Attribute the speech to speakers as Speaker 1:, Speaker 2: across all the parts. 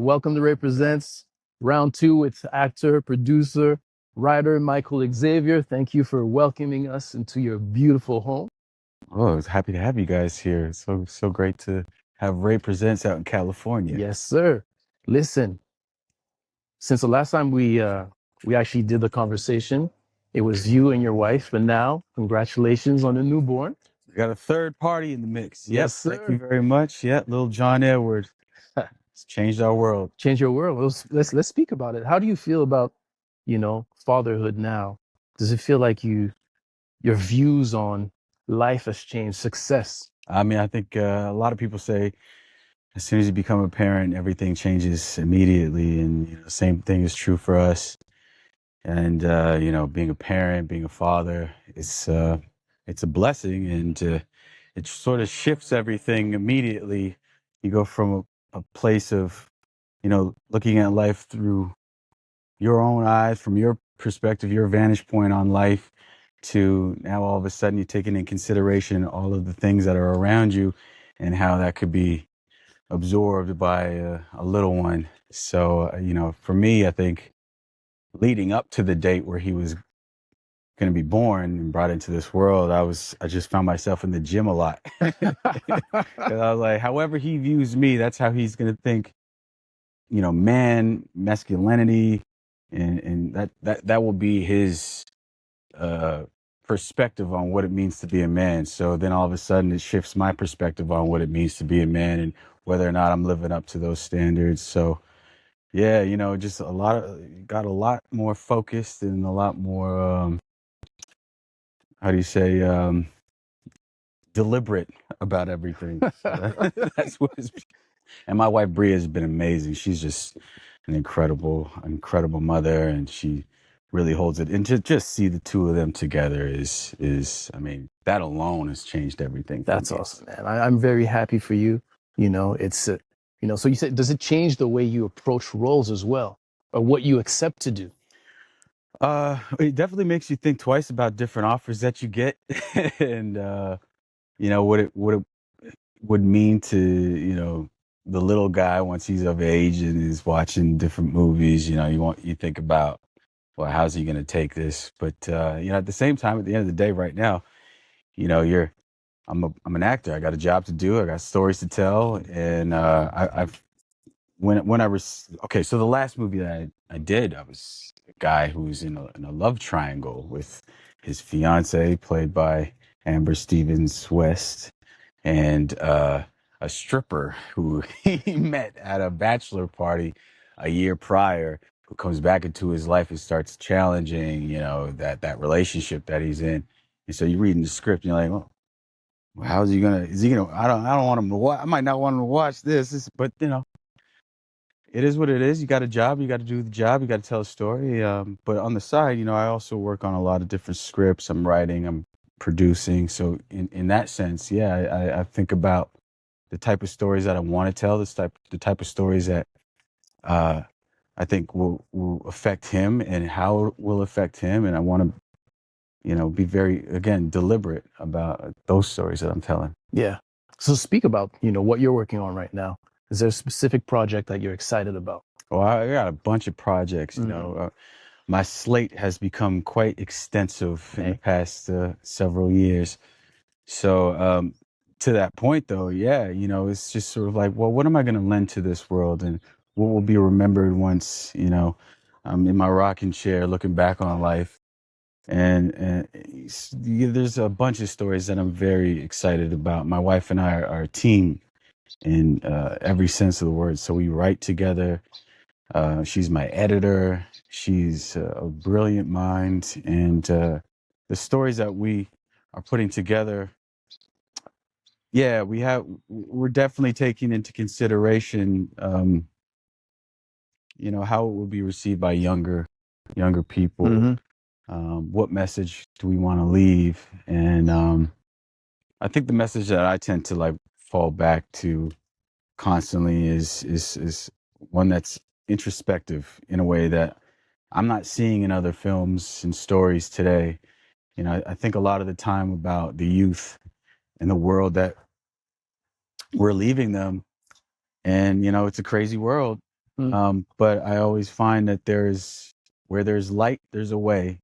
Speaker 1: Welcome to RayPresents, round two with actor, producer, writer Michael Xavier. Thank you for welcoming us into your beautiful home.
Speaker 2: Oh, I was happy to have you guys here. It's so great to have Ray Presents out in California.
Speaker 1: Yes, sir. Listen, since the last time we actually did the conversation, it was you and your wife, but now congratulations on the newborn.
Speaker 2: We got a third party in the mix. Yep.
Speaker 1: Yes,
Speaker 2: Thank you
Speaker 1: sir.
Speaker 2: very much. Yep. Little John Edward. It's changed our world.
Speaker 1: Change your world. Let's speak about it. How do you feel about, fatherhood now? Does it feel like your views on life has changed, success?
Speaker 2: I mean, I think a lot of people say as soon as you become a parent, everything changes immediately. And same thing is true for us. And being a parent, being a father, it's a blessing, and it sort of shifts everything immediately. You go from a place of looking at life through your own eyes, from your perspective, your vantage point on life, to now all of a sudden you're taking in consideration all of the things that are around you and how that could be absorbed by a little one. So, for me, I think leading up to the date where he was going to be born and brought into this world, I just found myself in the gym a lot. 'Cause I was like, however he views me, that's how he's going to think, man, masculinity, and that will be his uh, perspective on what it means to be a man. So then all of a sudden it shifts my perspective on what it means to be a man and whether or not I'm living up to those standards. So yeah, just got a lot more focused and a lot more, how do you say, deliberate about everything. So that's what it's. And my wife Bria has been amazing. She's just an incredible mother, and she really holds it. And to just see the two of them together is I mean, that alone has changed everything for
Speaker 1: That's
Speaker 2: me.
Speaker 1: awesome, man. I'm very happy for you. So you said, does it change the way you approach roles as well, or what you accept to do?
Speaker 2: It definitely makes you think twice about different offers that you get, and what it would mean to the little guy once he's of age and is watching different movies. You think about, well, how's he going to take this? But at the same time, at the end of the day, right now, you're I'm an actor. I got a job to do. I got stories to tell, and I've when I was okay. So the last movie that I did, I was a guy who's in a love triangle with his fiance, played by Amber Stevens West, and a stripper who he met at a bachelor party a year prior, who comes back into his life and starts challenging, that relationship that he's in. And so you're reading the script, and you're like, well, how's he gonna? Is he gonna? I don't want him to watch. I might not want him to watch but it is what it is. You got a job. You got to do the job. You got to tell a story. But on the side, I also work on a lot of different scripts. I'm writing. I'm producing. So in that sense, yeah, I think about the type of stories that I want to tell. The type of stories that uh, I think will affect him and how it will affect him. And I want to be very, again, deliberate about those stories that I'm telling.
Speaker 1: Yeah. So speak about, what you're working on right now. Is there a specific project that you're excited about?
Speaker 2: Well, I got a bunch of projects. My slate has become quite extensive in the past several years. So to that point, though, yeah, it's just sort of like, well, what am I going to lend to this world, and what will be remembered once, I'm in my rocking chair looking back on life. And there's a bunch of stories that I'm very excited about. My wife and I are a team in every sense of the word. So we write together. She's my editor. She's a brilliant mind. And the stories that we are putting together, yeah, we're definitely taking into consideration, how it will be received by younger people.
Speaker 1: Mm-hmm.
Speaker 2: What message do we want to leave? And I think the message that I tend to like fall back to constantly is one that's introspective in a way that I'm not seeing in other films and stories today. I think a lot of the time about the youth and the world that we're leaving them, and it's a crazy world, But I always find that where there's light, there's a way.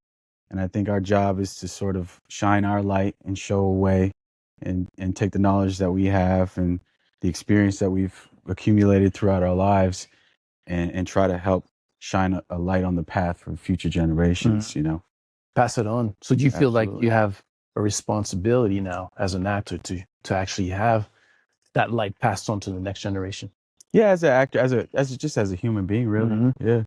Speaker 2: And I think our job is to sort of shine our light and show a way and take the knowledge that we have and the experience that we've accumulated throughout our lives and try to help shine a light on the path for future generations,
Speaker 1: Pass it on. So do you feel like
Speaker 2: Absolutely.
Speaker 1: you have a responsibility now as an actor to actually have that light passed on to the next generation?
Speaker 2: Yeah, as an actor, just as a human being, really.
Speaker 1: Hmm.
Speaker 2: Yeah.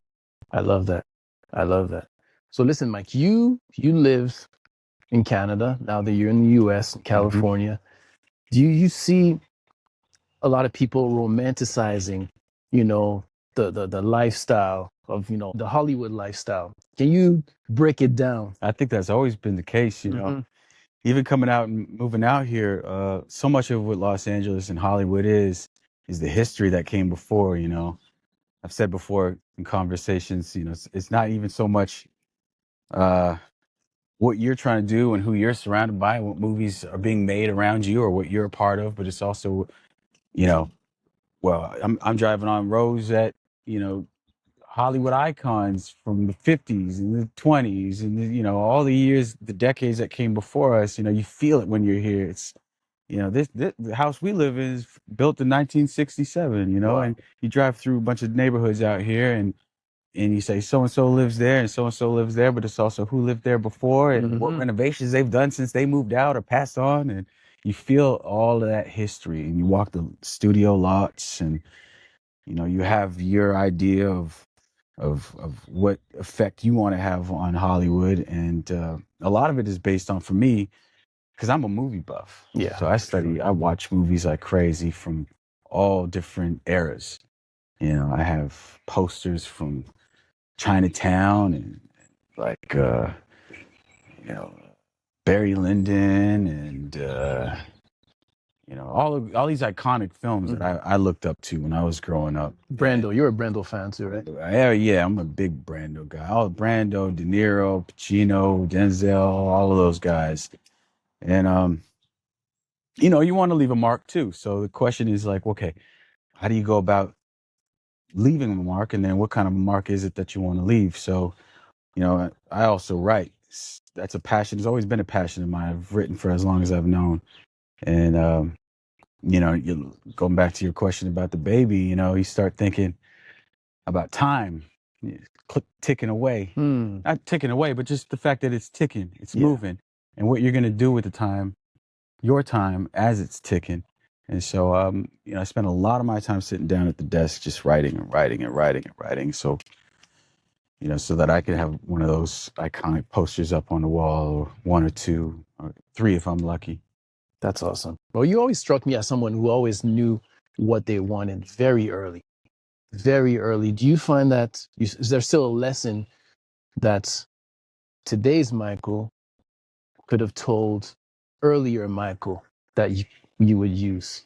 Speaker 1: I love that. I love that. So listen, Mike, you live in Canada now that you're in the US,
Speaker 2: Hmm.
Speaker 1: California. Do you see a lot of people romanticizing, you know, the lifestyle of, the Hollywood lifestyle? Can you break it down?
Speaker 2: I think that's always been the case,
Speaker 1: Hmm.
Speaker 2: even coming out and moving out here, so much of what Los Angeles and Hollywood is the history that came before. I've said before in conversations, it's not even so much uh, what you're trying to do and who you're surrounded by, what movies are being made around you or what you're a part of, but it's also, you know, well, I'm driving on roads that, you know, Hollywood icons from the 50s and the 20s and all the years, the decades that came before us. You feel it when you're here. It's this the house we live in is built in 1967.
Speaker 1: Wow.
Speaker 2: And you drive through a bunch of neighborhoods out here and you say so and so lives there and so lives there, but it's also who lived there before and what
Speaker 1: Hmm.
Speaker 2: renovations they've done since they moved out or passed on, and you feel all of that history and you walk the studio lots and you have your idea of what effect you want to have on Hollywood, and a lot of it is based on, for me, because I'm a movie buff.
Speaker 1: Yeah.
Speaker 2: So I watch movies like crazy from all different eras. I have posters from Chinatown and like you know Barry Lyndon and all these iconic films that
Speaker 1: Hmm.
Speaker 2: I looked up to when I was growing up.
Speaker 1: Brando, you're a Brando fan too, right?
Speaker 2: Yeah, I'm a big Brando guy. All Brando, De Niro, Pacino, Denzel, all of those guys. And you want to leave a mark too. So the question is like, okay, how do you go about leaving a mark, and then what kind of mark is it that you want to leave? So, I also write. That's a passion. It's always been a passion of mine. I've written for as long as I've known. And you going back to your question about the baby, you start thinking about time, yeah, ticking away.
Speaker 1: Hmm.
Speaker 2: Not ticking away, but just the fact that it's ticking, it's
Speaker 1: Yeah.
Speaker 2: moving, and what you're going to do with the time, your time as it's ticking. And so, I spend a lot of my time sitting down at the desk, just writing and writing and writing and writing. So, so that I can have one of those iconic posters up on the wall, or one or two, or three if I'm lucky.
Speaker 1: That's awesome. Well, you always struck me as someone who always knew what they wanted very early. Very early. Do you find that is there still a lesson that today's Michael could have told earlier Michael that you would use?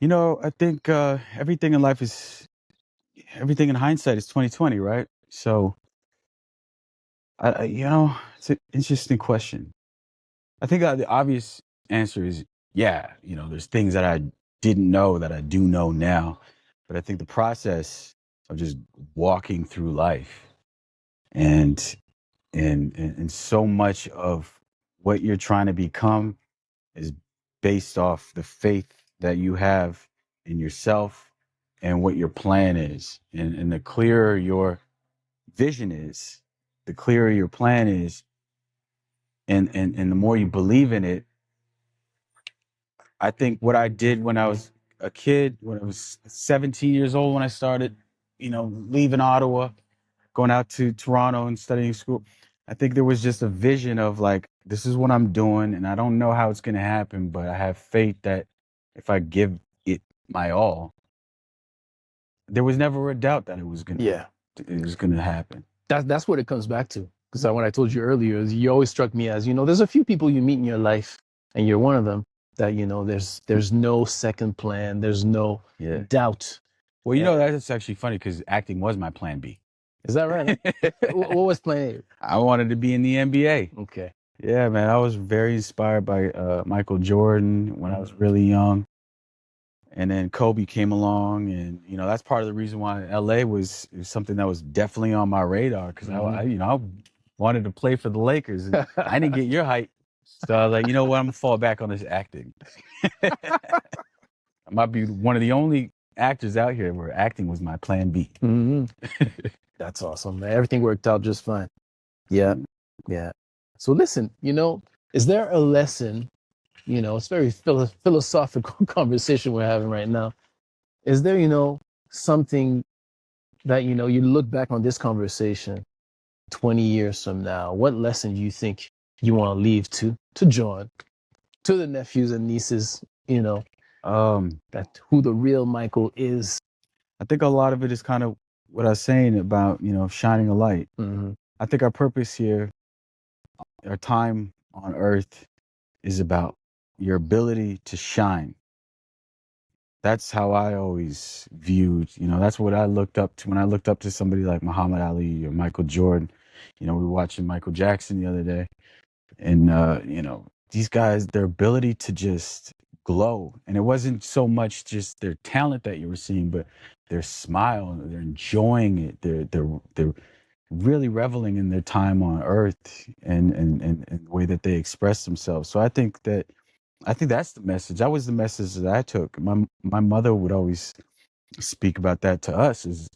Speaker 2: I think everything in hindsight is 2020, right? So, it's an interesting question. I think the obvious answer is yeah. There's things that I didn't know that I do know now, but I think the process of just walking through life and and so much of what you're trying to become is based off the faith that you have in yourself and what your plan is, and the clearer your vision is, the clearer your plan is, and the more you believe in it. I think what I did when I was a kid, when I was 17 years old, when I started, leaving Ottawa, going out to Toronto and studying school, I think there was just a vision of like, this is what I'm doing, and I don't know how it's going to happen, but I have faith that if I give it my all, there was never a doubt that
Speaker 1: Yeah.
Speaker 2: it was gonna happen.
Speaker 1: That's what it comes back to. Because when I told you earlier, you always struck me as, there's a few people you meet in your life, and you're one of them, that, there's no second plan, there's no
Speaker 2: Yeah.
Speaker 1: doubt.
Speaker 2: Well,
Speaker 1: Yeah.
Speaker 2: that's actually funny because acting was my plan B.
Speaker 1: Is that right? What was plan
Speaker 2: I wanted to be in the NBA.
Speaker 1: A? Okay.
Speaker 2: Yeah, man. I was very inspired by Michael Jordan when I was really young. and then Kobe came along, and that's part of the reason why LA was something that was definitely on my radar, because
Speaker 1: Hmm.
Speaker 2: I wanted to play for the Lakers, and I didn't get your height, so I was like, you know what, I'm gonna fall back on this acting. I might be one of the only actors out here where acting was my plan B.
Speaker 1: Hmm. That's awesome, man. Everything worked out just fine. Yeah, yeah. So listen, is there a lesson? It's very philosophical conversation we're having right now. Is there, something that you look back on this conversation 20 years from now? What lesson do you think you want to leave to John, to the nephews and nieces? That who the real Michael is.
Speaker 2: I think a lot of it is kind of what I was saying about shining a light.
Speaker 1: Hmm.
Speaker 2: I think our purpose here, our time on Earth, is about your ability to shine. That's how I always viewed, that's what I looked up to when I looked up to somebody like Muhammad Ali or Michael Jordan. We were watching Michael Jackson the other day, and these guys, their ability to just glow, and it wasn't so much just their talent that you were seeing, but their smile, they're enjoying it, they're really reveling in their time on Earth, and the way that they express themselves. So I think that's the message. That was the message that I took. My mother would always speak about that to us, is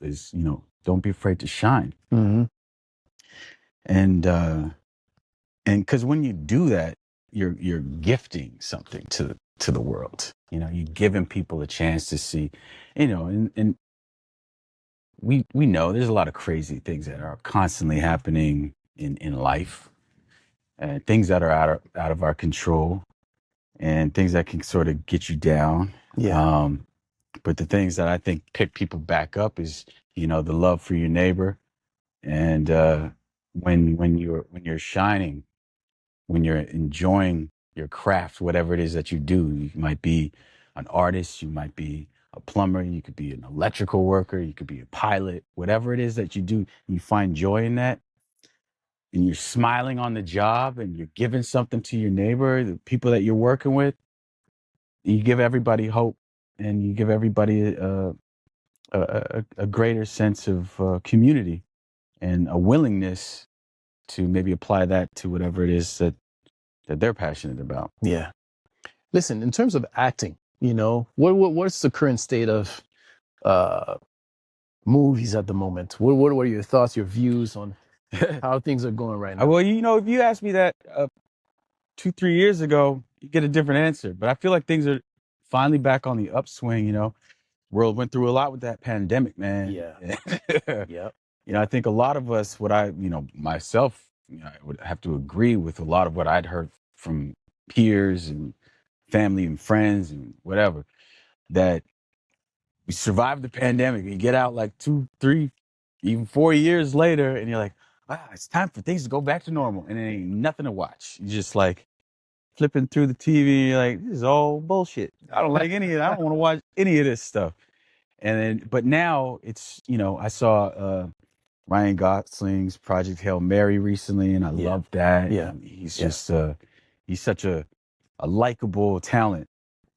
Speaker 2: don't be afraid to shine.
Speaker 1: Hmm.
Speaker 2: And because when you do that, you're gifting something to the world. You're giving people a chance to see, and we know there's a lot of crazy things that are constantly happening in life, and things that are out of our control, and things that can sort of get you down.
Speaker 1: Yeah.
Speaker 2: But the things that I think pick people back up is, the love for your neighbor, and when you're shining, when you're enjoying your craft, whatever it is that you do. You might be an artist, you might be a plumber, you could be an electrical worker, you could be a pilot, whatever it is that you do, you find joy in that, and you're smiling on the job, and you're giving something to your neighbor, the people that you're working with. You give everybody hope, and you give everybody a greater sense of community, and a willingness to maybe apply that to whatever it is that they're passionate about.
Speaker 1: Yeah. Listen, in terms of acting, what's the current state of uh, movies at the moment? What are your thoughts, your views on how things are going right now?
Speaker 2: Well, if you asked me that 2, 3 years ago, you get a different answer. But I feel like things are finally back on the upswing. World went through a lot with that pandemic, man.
Speaker 1: Yeah. Yep.
Speaker 2: I think a lot of us, myself, I would have to agree with a lot of what I'd heard from peers and family and friends and whatever, that we survived the pandemic. You get out like 2, 3, even 4 years later, and you're like, wow, it's time for things to go back to normal. And there ain't nothing to watch. You just like flipping through the TV, and you're like, this is all bullshit. I don't like any of it. I don't want to watch any of this stuff. But now it's, I saw Ryan Gosling's Project Hail Mary recently, and I
Speaker 1: Yeah.
Speaker 2: love that.
Speaker 1: Yeah.
Speaker 2: And he's
Speaker 1: Yeah.
Speaker 2: just, he's such a likable talent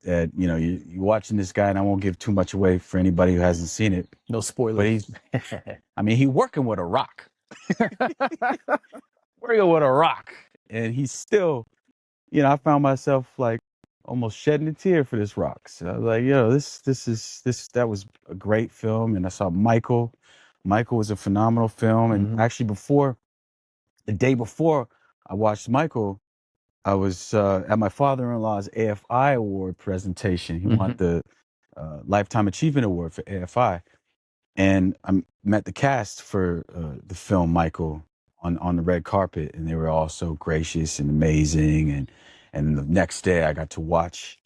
Speaker 2: that, you're watching this guy, and I won't give too much away for anybody who hasn't seen it,
Speaker 1: No
Speaker 2: but
Speaker 1: spoilers.
Speaker 2: he's working with a rock, working with a rock. And he's still, I found myself like almost shedding a tear for this rock. So I was like, that was a great film. And I saw Michael. Michael was a phenomenal film. And
Speaker 1: Hmm.
Speaker 2: actually, the day before I watched Michael, I was at my father-in-law's AFI award presentation. He won
Speaker 1: Hmm.
Speaker 2: the Lifetime Achievement Award for AFI. And I met the cast for the film Michael on the red carpet, and they were all so gracious and amazing. And the next day, I got to watch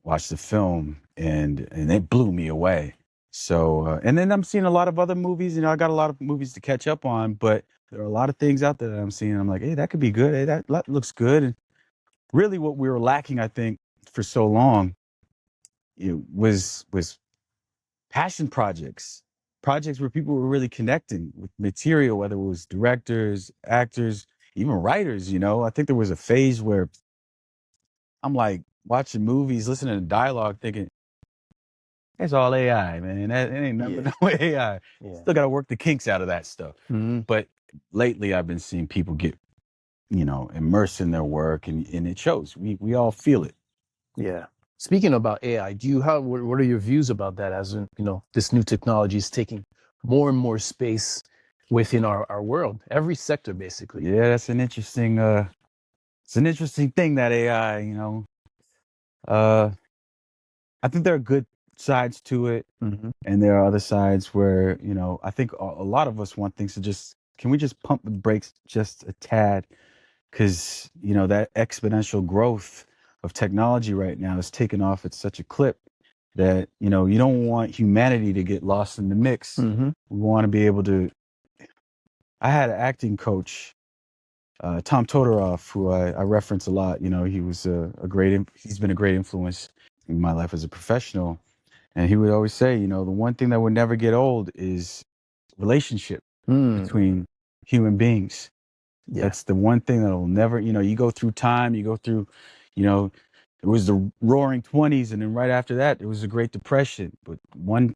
Speaker 2: the film, and it blew me away. So and then I'm seeing a lot of other movies. I got a lot of movies to catch up on, but there are a lot of things out there that I'm seeing. I'm like, hey, that could be good. Hey, that looks good. And really, what we were lacking, I think, for so long, was passion projects where people were really connecting with material, whether it was directors, actors, even writers. I think there was a phase where I'm like watching movies, listening to dialogue, thinking, It's all AI, man. That it ain't nothing
Speaker 1: Yeah.
Speaker 2: but no AI.
Speaker 1: Yeah.
Speaker 2: Still got to work the kinks out of that stuff.
Speaker 1: Hmm.
Speaker 2: But lately, I've been seeing people get, immersed in their work, and it shows. We all feel it.
Speaker 1: Yeah. Speaking about AI, do you have what are your views about that? As in, this new technology is taking more and more space within our world, every sector, basically.
Speaker 2: Yeah, that's an interesting. It's an interesting thing, that AI. Uh, I think there are good sides to it,
Speaker 1: Hmm.
Speaker 2: and there are other sides where I think a lot of us want things to just. Can we just pump the brakes just a tad? Because that exponential growth of technology right now is taking off at such a clip that you don't want humanity to get lost in the mix.
Speaker 1: Hmm.
Speaker 2: We want to be able to. I had an acting coach, Tom Todoroff, who I reference a lot. He was he's been a great influence in my life as a professional, and he would always say, the one thing that would never get old is relationship
Speaker 1: Mm.
Speaker 2: between human beings.
Speaker 1: Yeah.
Speaker 2: That's the one thing that'll never, you go through time, you go through, you know, it was the roaring 20s. And then right after that, it was the Great Depression. But one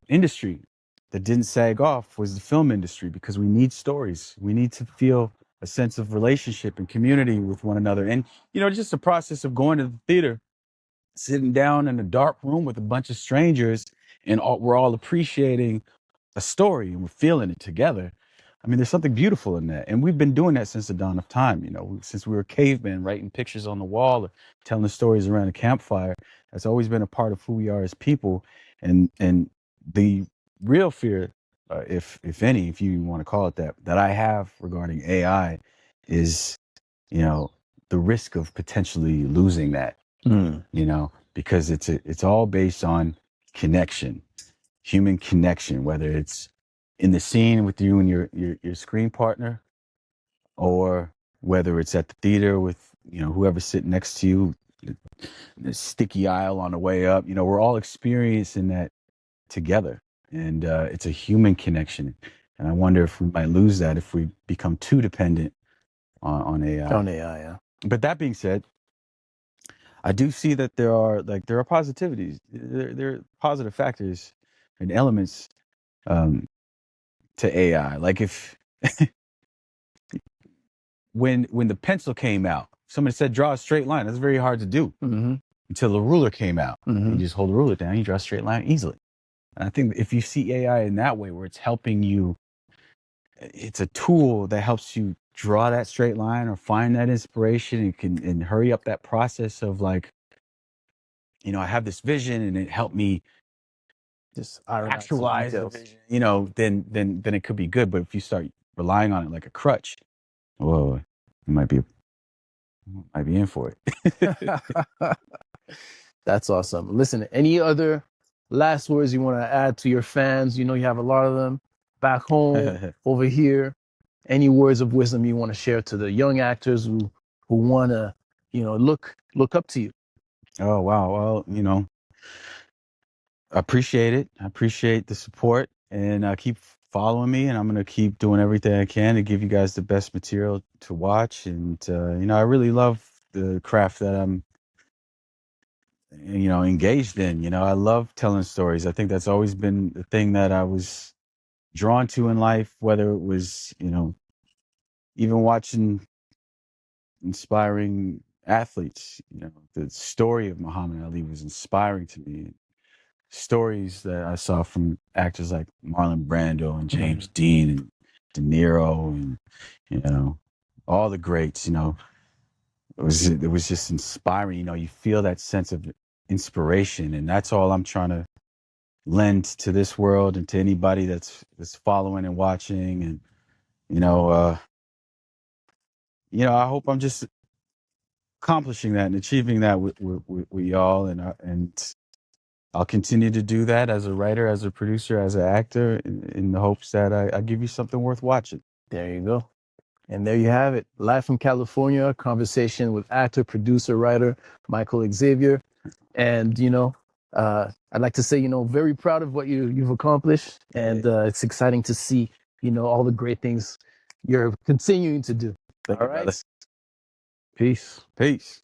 Speaker 2: industry that didn't sag off was the film industry, because we need stories. We need to feel a sense of relationship and community with one another. And, just the process of going to the theater, sitting down in a dark room with a bunch of strangers, and we're all appreciating a story and we're feeling it together. I mean, there's something beautiful in that. And we've been doing that since the dawn of time, since we were cavemen, writing pictures on the wall, or telling the stories around a campfire. That's always been a part of who we are as people. And the real fear, if any, if you want to call it that I have regarding AI is, you know, the risk of potentially losing that,
Speaker 1: Mm.
Speaker 2: because it's all based on connection, human connection, whether it's in the scene with you and your screen partner, or whether it's at the theater with whoever's sitting next to you, the sticky aisle on the way up. We're all experiencing that together, and it's a human connection. And I wonder if we might lose that if we become too dependent on AI.
Speaker 1: On AI, yeah.
Speaker 2: But that being said, I do see that there are positivities. There are positive factors and elements um, to AI. Like if when the pencil came out, somebody said draw a straight line. That's very hard to do
Speaker 1: Hmm.
Speaker 2: until the ruler came out.
Speaker 1: Hmm.
Speaker 2: You just hold the ruler down, you draw a straight line easily. And I think if you see AI in that way, where it's helping you, it's a tool that helps you draw that straight line or find that inspiration, and can hurry up that process of like, I have this vision and it helped me
Speaker 1: Just iron out some
Speaker 2: actualize the
Speaker 1: details.
Speaker 2: vision, then it could be good. But if you start relying on it like a crutch, whoa, you might be in for it.
Speaker 1: That's awesome. Listen, any other last words you want to add to your fans? You have a lot of them back home, over here. Any words of wisdom you want to share to the young actors who want to, look up to you?
Speaker 2: Oh wow. Well, I appreciate it. I appreciate the support, and keep following me. And I'm gonna keep doing everything I can to give you guys the best material to watch. And I really love the craft that I'm, engaged in. I love telling stories. I think that's always been the thing that I was drawn to in life. Whether it was, even watching inspiring athletes. The story of Muhammad Ali was inspiring to me. Stories that I saw from actors like Marlon Brando and James
Speaker 1: Mhm.
Speaker 2: Dean and De Niro, and all the greats. It was just inspiring. You feel that sense of inspiration, and that's all I'm trying to lend to this world and to anybody that's following and watching. And you know, uh, I hope I'm just accomplishing that and achieving that with y'all, and I'll continue to do that as a writer, as a producer, as an actor, in the hopes that I give you something worth watching.
Speaker 1: There you go. And there you have it. Live from California, conversation with actor, producer, writer Michael Xavier. And, I'd like to say, very proud of what you've accomplished. And it's exciting to see, all the great things you're continuing to do.
Speaker 2: Thank
Speaker 1: All
Speaker 2: you, brother.
Speaker 1: right. Peace.
Speaker 2: Peace.